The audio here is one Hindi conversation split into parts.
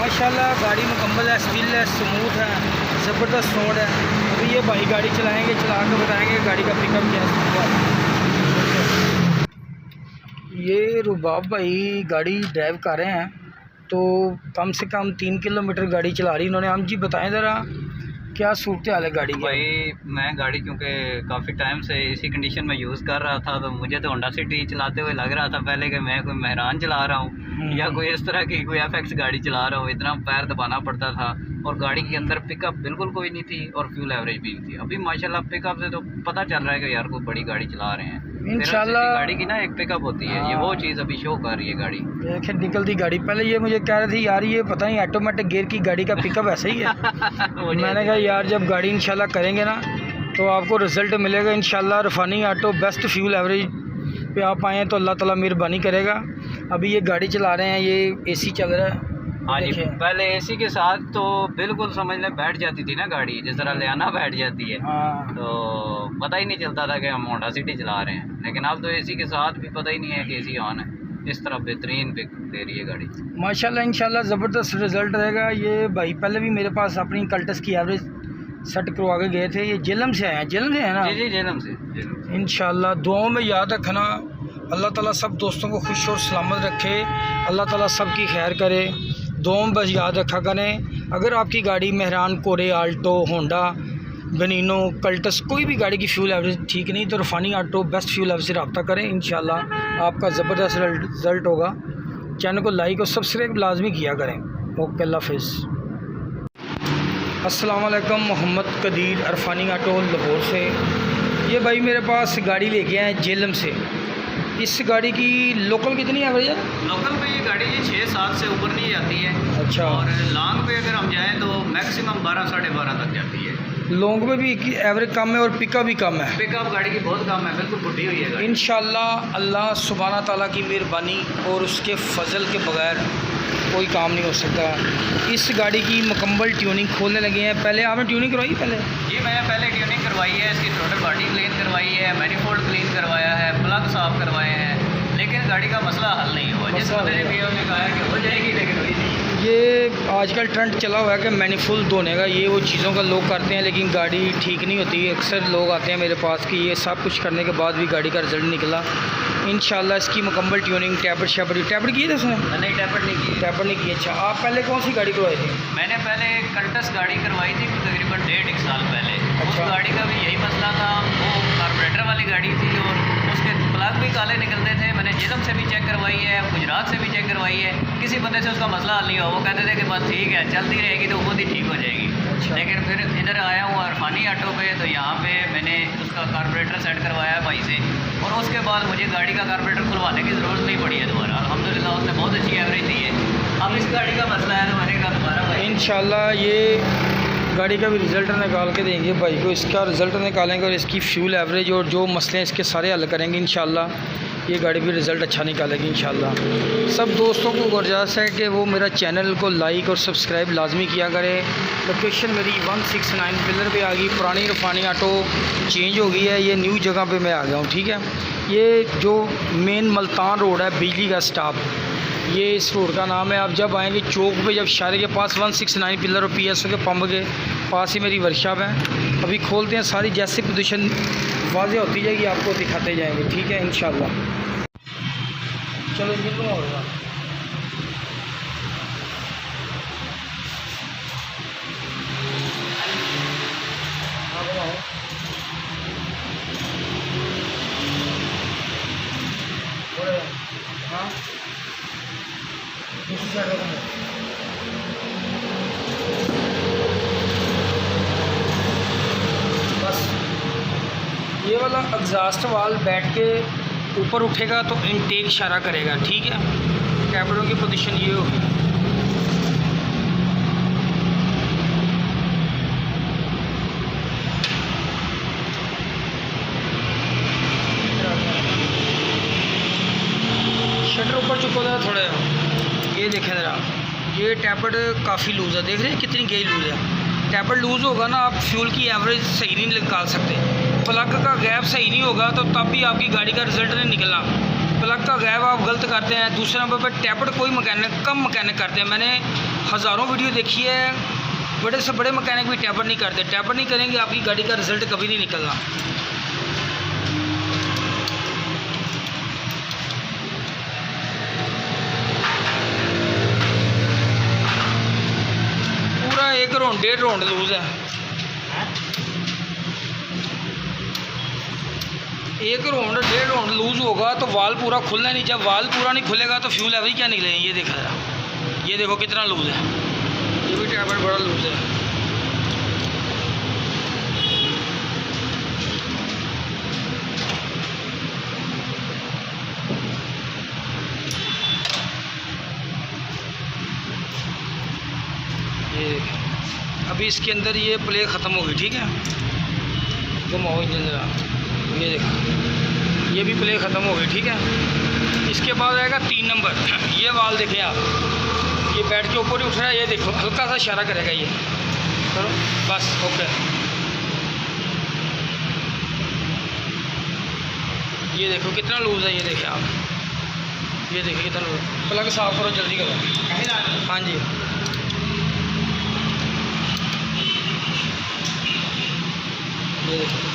माशाल्लाह गाड़ी मुकम्मल है, स्टिल है, स्मूथ है, ज़बरदस्त रोड है। अभी ये भाई गाड़ी चलाएंगे, चला कर बताएंगे गाड़ी का पिकअप क्या है। ये रुबाब भाई गाड़ी ड्राइव कर रहे हैं, तो कम से कम 3 किलोमीटर गाड़ी चला रही इन्होंने। हम जी बताएं ज़रा क्या सूरत हाल है गाड़ी की? भाई मैं गाड़ी क्योंकि काफ़ी टाइम से इसी कंडीशन में यूज़ कर रहा था, तो मुझे तो होंडा सिटी चलाते हुए लग रहा था पहले कि मैं कोई मेहरान चला रहा हूँ या कोई इस तरह की कोई FX गाड़ी चला रहा हूँ। इतना पैर दबाना पड़ता था और गाड़ी के अंदर पिकअप बिल्कुल कोई नहीं थी और फ्यूल एवरेज भी नहीं थी। अभी माशाल्लाह पिकअप से तो पता चल रहा है कि यार कोई बड़ी गाड़ी चला रहे हैं। इंशाल्लाह गाड़ी की ना एक पिकअप होती है, ये वो चीज़ अभी शो कर रही है गाड़ी। देखें निकलती गाड़ी। पहले ये मुझे कह रहे थे यार ये पता नहीं ऑटोमेटिक गियर की गाड़ी का पिकअप ऐसा ही है। मैंने कहा यार जब गाड़ी इंशाल्लाह करेंगे ना तो आपको रिज़ल्ट मिलेगा इंशाल्लाह। रफ़ानी ऑटो बेस्ट फ्यूल एवरेज पे आप आएँ तो अल्लाह ताला मेहरबानी करेगा। अभी ये गाड़ी चला रहे हैं, ये AC चल रहा है। हाँ जी, पहले AC के साथ तो बिल्कुल समझ लें बैठ जाती थी ना गाड़ी, जिस तरह लियाना बैठ जाती है। हाँ। तो पता ही नहीं चलता था कि हम होंडा सिटी चला रहे हैं, लेकिन अब तो AC के साथ भी पता ही नहीं है कि AC ऑन है। इस तरह बेहतरीन पिक दे रही है गाड़ी माशाल्लाह। इंशाल्लाह ज़बरदस्त रिज़ल्ट रहेगा। ये भाई पहले भी मेरे पास अपनी कल्टस की एवरेज सेट करवा के गए थे। ये जेलम से हैं, जेलम से है ना? जी जेलम से। इंशाल्लाह दुआओं में याद रखना। अल्लाह ताला सब दोस्तों को खुश और सलामत रखे, अल्लाह ताला सबकी खैर करे। दुआओं में बस याद रखा करें। अगर आपकी गाड़ी मेहरान, कोरे, आल्टो, होंडा, बनीनो, कल्टस कोई भी गाड़ी की फ्यूल एवरेज ठीक नहीं तो रफ़ानी ऑटो बेस्ट फ्यूल एवरेज से रब्ता करें। इंशाल्लाह आपका ज़बरदस्त रिज़ल्ट होगा। चैनल को लाइक और सब्सक्राइब लाजमी किया करें। ओके, अल्लाह हाफ़िज़। अस्सलाम वालेकुम, मोहम्मद कदीर रफ़ानी ऑटो लाहौर से। ये भाई मेरे पास गाड़ी लेके आए हैं जेलम से। इस गाड़ी की लोकल कितनी एवरेज है? लोकल पे ये गाड़ी 6-7 से ऊपर नहीं जाती है। अच्छा। और लॉन्ग पे अगर हम जाएँ तो मैक्सिमम 12-12.5 तक जाती है। लॉन्ग में भी एवरेज कम है और पिकअप भी कम है। पिकअप गाड़ी की बहुत कम है, बिल्कुल बुढ़ी हुई है। इंशाल्लाह अल्लाह सुब्हाना ताला की मेहरबानी और उसके फजल के बगैर कोई काम नहीं हो सकता। इस गाड़ी की मुकम्मल ट्यूनिंग खोलने लगे हैं। पहले आपने ट्यूनिंग करवाई? पहले जी मैंने पहले ट्यूनिंग करवाई है, इसकी टोटल बॉडी क्लीन करवाई है, मैनीफोल्ड क्लीन करवाया है, प्लग साफ करवाए हैं, लेकिन गाड़ी का मसला हल नहीं हुआ। जिस बंदे ने भी हमने कहा है कि हो जाएगी, लेकिन हुई नहीं। ये आजकल ट्रेंड चला हुआ है कि मैनीफोल्ड धोने का, ये वो चीज़ों का लोग करते हैं लेकिन गाड़ी ठीक नहीं होती। अक्सर लोग आते हैं मेरे पास कि ये सब कुछ करने के बाद भी गाड़ी का रिज़ल्ट निकला। इंशाल्लाह इसकी मुकम्मल ट्यूनिंग टैपर की है उसने? नहीं, टैपर नहीं की। टैपर नहीं की। अच्छा, आप पहले कौन सी गाड़ी करवाई थी? मैंने पहले कल्टस गाड़ी करवाई थी तकरीबन 1.5 साल पहले। अच्छा। उस गाड़ी का भी यही मसला था, वो कार्बोरेटर वाली गाड़ी थी और उसके प्लग भी काले निकलते थे। मैंने जेलम से भी चेक करवाई है, गुजरात से भी चेक करवाई है, किसी बंदे से उसका मसला हल नहीं हुआ। वो कहते थे कि बस ठीक है चलती रहेगी तो खुद ही ठीक हो जाएगी। अच्छा। लेकिन फिर इधर आया हूँ रफ़ानी ऑटो पे, तो यहाँ पे मैंने उसका कार्बोरेटर सेट करवाया है भाई से, और उसके बाद मुझे गाड़ी का कार्बोरेटर खुलवाने की ज़रूरत नहीं पड़ी है दोबारा। अल्हम्दुलिल्लाह उसने बहुत अच्छी एवरेज दी है। अब इस गाड़ी का मसला है तो मैंने कहा दोबारा भाई इंशाल्लाह ये गाड़ी का भी रिज़ल्ट निकाल के देंगे भाई को। इसका रिज़ल्ट निकालेंगे और इसकी फ्यूल एवरेज और जो मसले हैं इसके सारे हल करेंगे। इंशाल्लाह ये गाड़ी भी रिज़ल्ट अच्छा निकालेगी इंशाल्लाह। सब दोस्तों को गुजारिश है कि वो मेरा चैनल को लाइक और सब्सक्राइब लाजमी किया करें। लोकेशन मेरी 169 पिलर पे आ गई। पुरानी रफ़ानी ऑटो चेंज हो गई है, ये न्यू जगह पे मैं आ गया हूँ। ठीक है, ये जो मेन मल्तान रोड है बिजली का स्टॉप, ये इस रोड का नाम है। आप जब आएंगे चौक पे, जब शारे के पास 169 पिलर और PSO के पंप के पास ही मेरी वर्कशॉप है। अभी खोलते हैं, सारी जैसी पोजीशन वाज़े होती जाएगी आपको दिखाते जाएंगे। ठीक है इंशाल्लाह। चलो ये तो होगा। हाँ बस ये वाला एग्जॉस्ट वाल बैठ के ऊपर उठेगा तो इनटेक इशारा करेगा। ठीक है, कैमरों की पोजीशन ये होगी। शटर ऊपर चुका था थोड़ा, ये देखें ज़रा, ये टैपर्ड काफ़ी लूज़ है। देख रहे हैं कितनी गई लूज़ है। टैपर्ड लूज़ होगा ना, आप फ्यूल की एवरेज सही नहीं निकाल सकते। प्लग का गैप सही नहीं होगा तो तब भी आपकी गाड़ी का रिज़ल्ट नहीं निकलना। प्लग का गैप आप गलत करते हैं। दूसरे नंबर पर टैपर्ड कोई मैकेनिक कम मैकेनिक करते हैं। मैंने हज़ारों वीडियो देखी है, बड़े से बड़े मैकेनिक भी टैपर नहीं करते। टैपर नहीं करेंगे आपकी गाड़ी का रिज़ल्ट कभी नहीं निकलना। पूरा 1 राउंड 1.5 राउंड लूज़ है। 1 राउंड 1.5 राउंड लूज़ होगा तो वाल पूरा खुलना नहीं। जब वाल पूरा नहीं खुलेगा तो फ्यूल एवरेज क्या निकलेगी। ये देखा जरा, ये देखो कितना लूज़ है। ये भी टैपर बड़ा लूज़ है। ये अभी इसके अंदर ये प्ले ख़त्म हो गई, ठीक है। घुमाओ इंजन जरा, ये देखो ये भी प्ले ख़त्म हो गई, ठीक है। इसके बाद आएगा 3 नंबर। ये वाल देखें आप, ये बैठ के ऊपर ही उठ रहा है। ये देखो हल्का सा इशारा करेगा, ये करो बस, ओके। ये देखो कितना लूज़ है, ये देखें आप, ये देखिए कितना लूज़। प्लग साफ करो, जल्दी करो। हाँ जी, ये देखो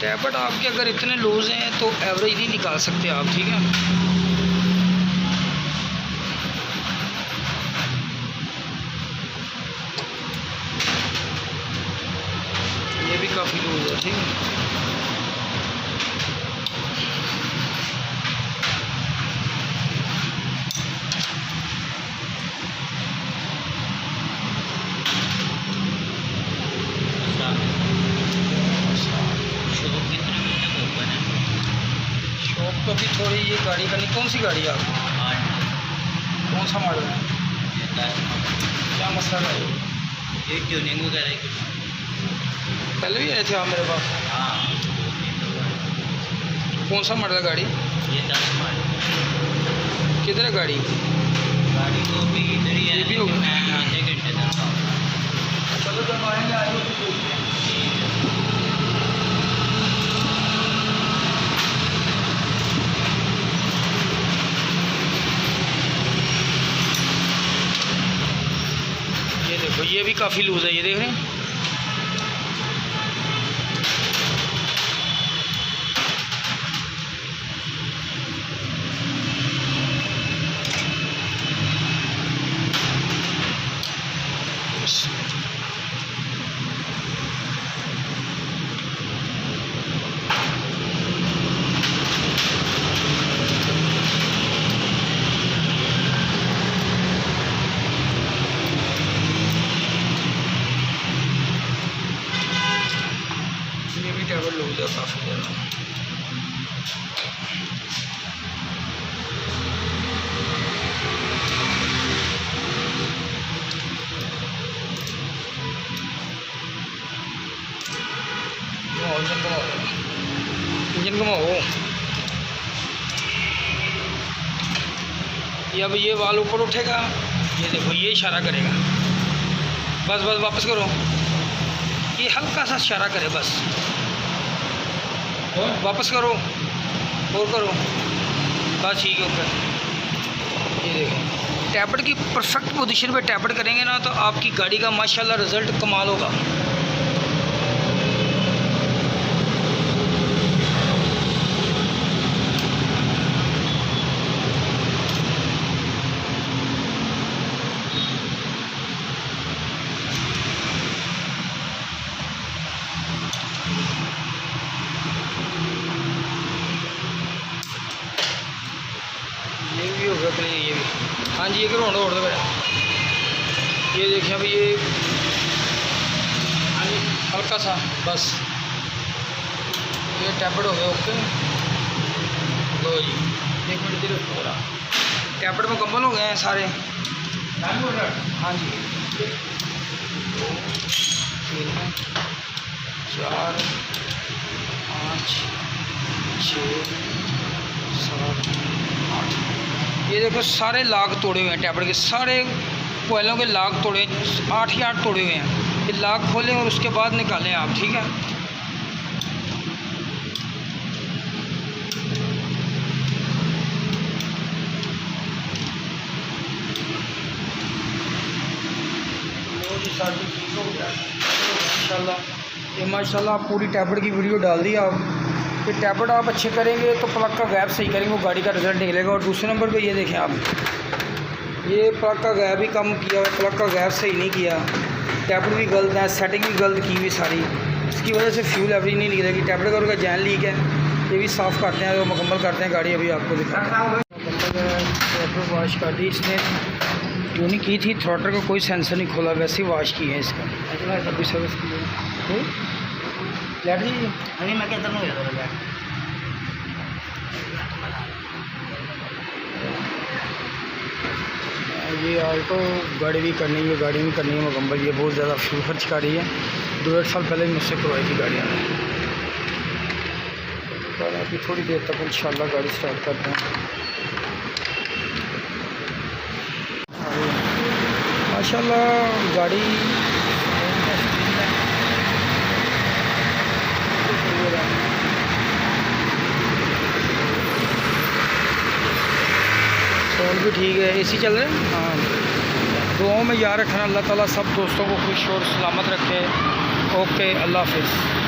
टैपर आपके अगर इतने लूज़ हैं तो एवरेज नहीं निकाल सकते आप, ठीक है। ये भी काफ़ी लूज़ है, ठीक है। शॉप तो भी थोड़ी, ये गाड़ी का नहीं, कौन सी गाड़ी है आपकी, कौन सा मॉडल है, क्या मसला है। ये ट्यूनिंग वगैरह कुछ पहले भी आए थे आप मेरे पास। हाँ, कौन सा मॉडल है गाड़ी, ये 10 मॉडल। किधर है गाड़ी तो अभी इधर ही है, ये भी होगा। मैं आधे घंटे तक आऊँगा। चलो जब आएंगे आएंगे। ये देखो ये भी काफ़ी लूज़ है, ये देख रहे हैं। ये भी टेबल लूज है काफ़ी ज़्यादा। इंजन घुमाओ। ये अब ये वाल ऊपर उठेगा, ये देखो ये इशारा करेगा, बस बस वापस करो, ये हल्का सा इशारा करे बस, वापस करो और करो बस, ठीक है ओके। ये देखो टैपड की परफेक्ट पोजीशन पे टैपड करेंगे ना तो आपकी गाड़ी का माशाल्लाह रिज़ल्ट कमाल होगा। ये भी होगा कि नहीं, ये भी, हाँ जी, ये करो और दो बेटा। ये देखिए अभी ये हल्का सा बस, ये टैपड हो गया ओके। लो जी 1 मिनट के लिए हो रहा, टैपड मुकम्मल हो गए हैं सारे। हाँ जी 2 3 4 5 6 7 8, ये देखो सारे लाग तोड़े हुए हैं टैपड के, सारे कोयलों के लाग तोड़े, 8 ही 8 तोड़े हुए हैं। ये लाग खोलें और उसके बाद निकालें आप, ठीक है। साथ भी ठीक हो गया माशाल्लाह। ये माशाल्लाह आप पूरी टैबलेट की वीडियो डाल दी आप, कि टैबलेट आप अच्छे करेंगे तो प्लग का गैप सही करेंगे, वो गाड़ी का रिज़ल्ट निकलेगा। और दूसरे नंबर पे ये देखें आप, ये प्लग का गैप भी कम किया हुआ, प्लग का गैप सही नहीं किया, टैबलेट भी गलत है, सेटिंग भी गलत की हुई सारी, इसकी वजह से फ्यूल एवरेज नहीं निकलेगी। टैबलेट का उनका जैन लीक है, ये भी साफ़ करते हैं, तो मुकम्मल करते हैं गाड़ी। अभी आपको दिखाते हैं मुकम्मल वॉश कर दी इसने, जो नहीं की थी थ्रॉटल का कोई सेंसर नहीं खोला, वैसे ही वॉश की है इसका। अभी सर्विस की लेट दीजिए, अभी मैं कहता हूँ ये ऑल्टो गाड़ी भी करनी है, गाड़ी भी करनी है मुकम्मल। ये बहुत ज़्यादा फ्यूल खर्च कर रही है, 2-1 साल पहले मुझसे करवाई थी गाड़ियाँ ने। अभी थोड़ी देर तक इंशाल्लाह गाड़ी स्टार्ट करते हैं। माशाल्लाह गाड़ी सोल भी ठीक है, एसी चल रहे हैं। हाँ, दुआओं में याद रखना, अल्लाह ताला सब दोस्तों को खुश और सलामत रखे। ओके, अल्लाह हाफिज़।